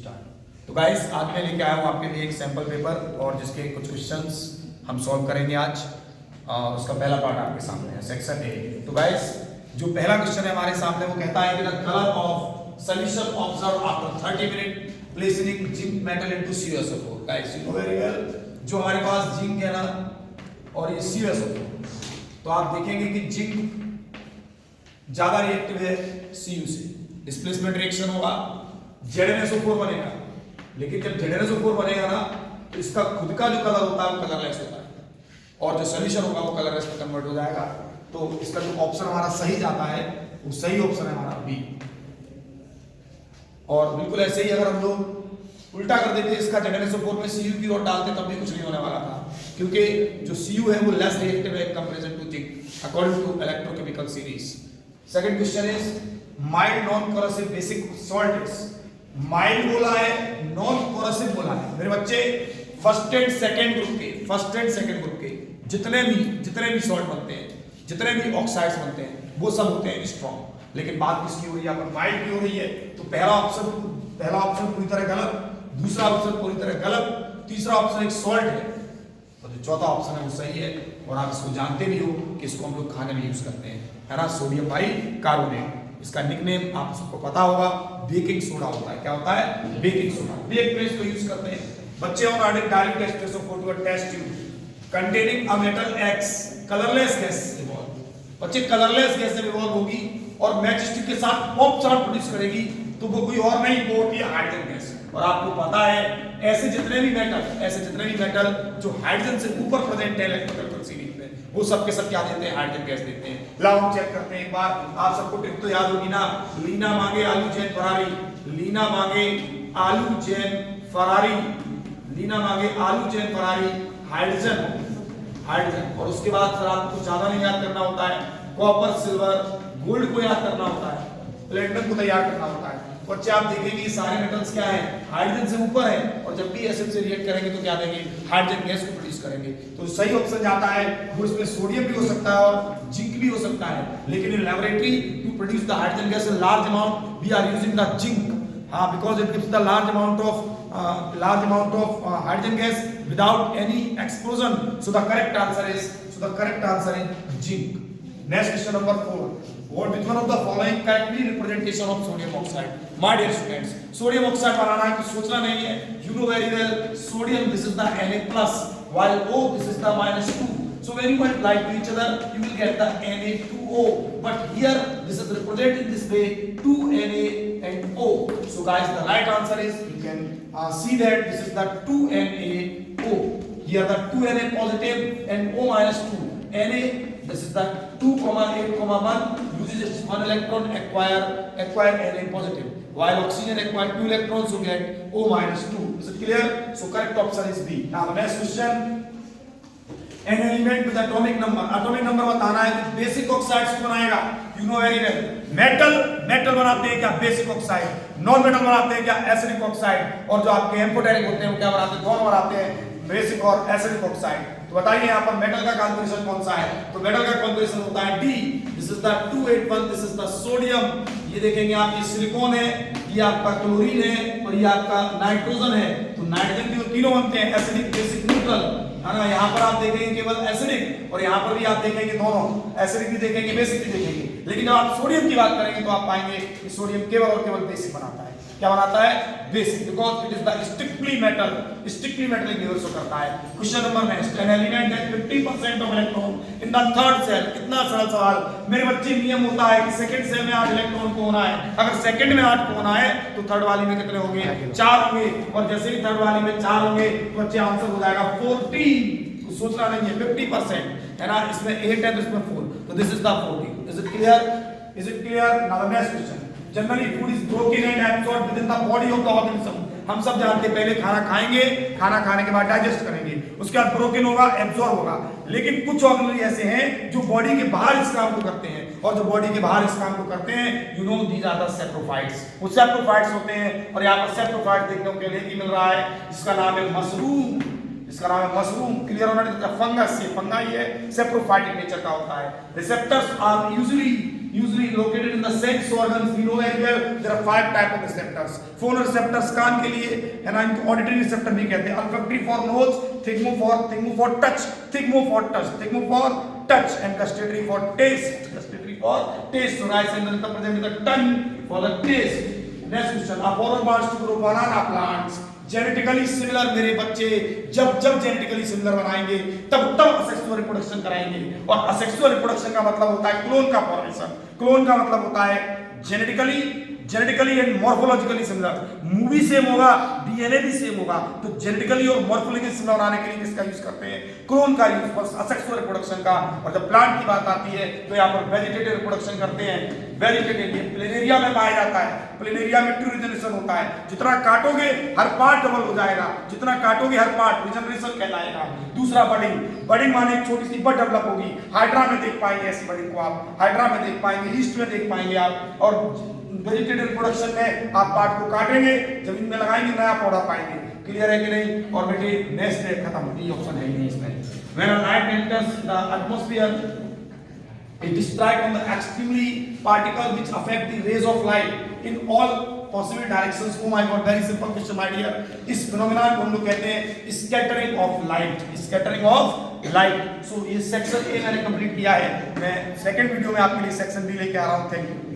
Start. तो guys आज मैं लेके आया हूँ आपके लिए एक सैंपल पेपर और जिसके कुछ क्वेश्चंस हम सॉल्व करेंगे आज। उसका पहला पार्ट आपके सामने है सेक्शन ए। तो गाइस जो पहला क्वेश्चन है हमारे सामने वो कहता है कि the colour of solution observe after 30 minute placing zinc metal into CuSO4। Guys you know very well जो हमारे पास जिंक है ना और ये CuSO4, तो आप देखेंगे कि जिंक ज्यादा रिएक्टिव है Cu से, डिस्प्लेसमेंट रिएक्शन होगा, ZnSO4 बनेगा। लेकिन जब ZnSO4 बनेगा ना तो इसका खुद का जो कलर होता है वो कलरलेस होता है और जो सॉल्यूशन होगा वो कलरलेस में कन्वर्ट हो जाएगा। तो इसका जो ऑप्शन हमारा सही जाता है वो सही ऑप्शन है हमारा बी। और बिल्कुल ऐसे ही अगर हम लोग उल्टा कर देते इसका ZnSO4 में Cu की ओर डालते तब भी कुछ नहीं होने वाला था, क्योंकि जो Cu है वो लेस रिएक्टिव है comparison to zinc according to electrochemical series. Second question is mild non corrosive basic salt is. Mild बोला है, नॉन कोरोसिव बोला है। मेरे बच्चे फर्स्ट एंड सेकंड ग्रुप के जितने भी सॉल्ट बनते हैं, जितने भी ऑक्साइड्स बनते हैं वो सब होते हैं स्ट्रॉन्ग। लेकिन बात किसकी हो रही है, यहाँ पर माइल्ड की हो रही है। तो पहला ऑप्शन पूरी तरह गलत, दूसरा ऑप्शन पूरी तरह गलत, तीसरा ऑप्शन एक सॉल्ट है और जो चौथा ऑप्शन है वो सही है। और आप इसको जानते भी हो कि इसको हम लोग खाने में यूज करते हैं, है ना, सोडियम बाइकार्बोनेट। इसका निकनेम आप सबको पता होगा, बेकिंग सोडा होता है। क्या होता है? Baking soda. बेक में इसको यूज करते हैं। बच्चे ऑन आर्डिंग डायरेक्ट एस्ट्रोसोफोर to a test tube containing a metal X colourless gas evolve. बच्चे कलरलेस गैस जब इवॉल्व होगी और मैच स्टिक के साथ पॉप चार्ट प्रोड्यूस करेगी तो वो कोई और नहीं, वो होती है हाइड्रोजन गैस। और आपको पता है ऐसे जितने भी मेटल जो हाइड्रोजन से ऊपर प्रेजेंट है इलेक्ट्रोकेमिकल सीरीज में, वो सब के सब क्या देते हैं? हाइड्रोजन गैस देते हैं। लाओ हम चेक करते हैं एक बार। आप सबको ट्रिक तो याद होगी ना, लीना मांगे आलू जैन फरारी, लीना मांगे आलू जैन फरारी, लीना मांगे आलू जैन फरारी, हाइड्रोजन। और उसके बाद सर आपको ज्यादा नहीं याद करना होता है, कॉपर सिल्वर गोल्ड को याद करना होता है, प्लेटिनम को तैयार करना होता है। बच्चे आप देखेंगे ये सारे मेटल्स क्या है? हाइड्रोजन से ऊपर है और जब भी एसिड से रिएक्ट करेंगे तो क्या देंगे? हाइड्रोजन गैस को प्रोड्यूस करेंगे। तो सही ऑप्शन जाता है वो, इसमें सोडियम भी हो सकता है और जिंक भी हो सकता है। लेकिन in laboratory to produce the hydrogen gas in large amount we are using the zinc, because it gives the large amount of hydrogen gas without any explosion. So the correct answer is zinc. Next question number 4. What which one of the following correctly representation of sodium oxide? My dear students, sodium oxide बनाना है तो सोचना नहीं है. You know very well sodium this is the Na plus while O this is the minus 2. So when you multiply to each other, you will get the Na2O. But here this is represented this way, 2Na and O. So guys, the right answer is you can see that this is the 2NaO. Here the 2Na positive and O minus 2. Na this is the 2,8,1 uses its 1 electron acquire Na positive. While oxygen acquire 2 electrons, so get O minus 2. Is it clear? So correct option is B. Now the next question. An element with atomic number बताना है कि basic oxides को बनाएगा। You know very well. Metal बनाते हैं क्या? Basic oxide. Non metal बनाते हैं क्या? Acidic oxide. और जो आपके एम्फोटेरिक होते हैं वो क्या बनाते हैं? दोनों बनाते हैं, बेसिक और एसिडिक ऑक्साइड। तो बताइए यहाँ पर मेटल का कॉन्फ़िगरेशन कौन सा है? तो मेटल का कॉन्फ़िगरेशन होता है D. This is the 281, this is the sodium. ये देखेंगे आप, ये सिलिकॉन है, ये आपका क्लोरीन है और ये आपका नाइट्रोजन है। तो नाइट्रोजन के तीनों बनते हैं एसिडिक बेसिक न्यूट्रल, है ना। यहाँ पर आप देखेंगे केवल एसिडिक और यहाँ पर भी आप देखेंगे दोनों, एसिडिक भी देखेंगे बेसिक भी देखेंगे। लेकिन जब आप सोडियम की बात करेंगे तो आप पाएंगे कि सोडियम केवल और केवल बेसिक बनाता है। क्या बनाता है? Basic, because it is the strictly metallic use करता है। Question number next, an element has 50% of electron in the third cell. कितना सरल सवाल मेरे बच्चे। नियम होता है कि सेकंड सेल में 8 इलेक्ट्रॉन को होना है। अगर सेकंड में 8 को होना है तो थर्ड वाली में कितने होंगे? 4 होंगे। और जैसे ही थर्ड वाली में 4 होंगे तो बच्चे आंसर हो जाएगा 14। सोचना नहीं है, 50% है ना, इसमें 8 है तो इसमें 4, तो this is the 14। Is it clear? Now the next question, generally food is broken and absorbed with in the body of the organism. हम सब जानते हैं पहले खाना खाएंगे, खाना खाने के बाद डाइजेस्ट करेंगे, उसके बाद ब्रोकन होगा, एब्सॉर्ब होगा। लेकिन कुछ ऑर्गेनिज्म ऐसे हैं जो बॉडी के बाहर इस काम को करते हैं, और जो बॉडी के बाहर इस काम को करते हैं, you know these are the saprophytes. वो सेप्रोफाइट्स होते हैं। और यहाँ पर सेप्रोफाइट देखने को लिए मिल रहा है जिसका नाम है मशरूम। क्लियर होना चाहिए। फंगस, ये फंगा ही है, सेप्रोफाइटिक नेचर का होता है। Receptors are usually usually located in the sex organs. We know very well there are 5 type of receptors. Phonoreceptors कान के लिए, है ना, इनको auditory receptor भी कहते हैं. Olfactory for nose, thigmo for touch, and gustatory for taste. So rice and represent the tongue for the taste. Next question. A forward parts to grow banana plants. Genetically similar मेरे बच्चे जब genetically similar बनाएंगे तब asexual reproduction कराएंगे. और asexual reproduction का मतलब होता है क्लोन का फॉर्मेशन. क्लोन का मतलब होता है genetically and morphologically similar. Movie same होगा, डीएनए भी सेम होगा, तो जेनेटिकली और मॉर्फोलॉजिकली सिमिलर बनाने के लिए किसका यूज करते हैं? क्लोन का यूज, बस असेक्सुअल रिप्रोडक्शन का. और जब प्लांट की बात आती है तो यहाँ पर वेजिटेटिव रिप्रोडक्शन करते हैं. वेजिटेटिव प्लेनेरिया में पाया जाता है. प्लेनेरिया में ट्रू रिजनरेशन होता है. जितना काटोगे हर पार्ट डबल हो जाएगा, जितना काटोगे हर पार्ट रिजनरेशन कहलाएगा. दूसरा बडिंग माने एक छोटी सी बड डेवलप होगी. हाइड्रा में देख पाएंगे ऐसी बडिंग को आप, हाइड्रा में देख पाएंगे, ईस्ट में देख पाएंगे आप. और वेजिटेटिव रिप्रोडक्शन में आप पार्ट को काटेंगे, जमीन में लगाएंगे, नया पौधा पाएंगे. क्लियर है कि नहीं? और बेटे नेक्स्ट डे खत्म, ये ऑप्शन है ही नहीं इसमें. When a light enters the atmosphere, it strikes on the extremely particles which affect the rays of light in all possible directions. Oh my God, very simple question, my dear. इस phenomenon को हम लोग कहते हैं scattering of light. Scattering of light. So ये section A मैंने complete किया है. मैं सेकंड वीडियो में आपके लिए सेक्शन बी लेके आ रहा हूँ. Thank you.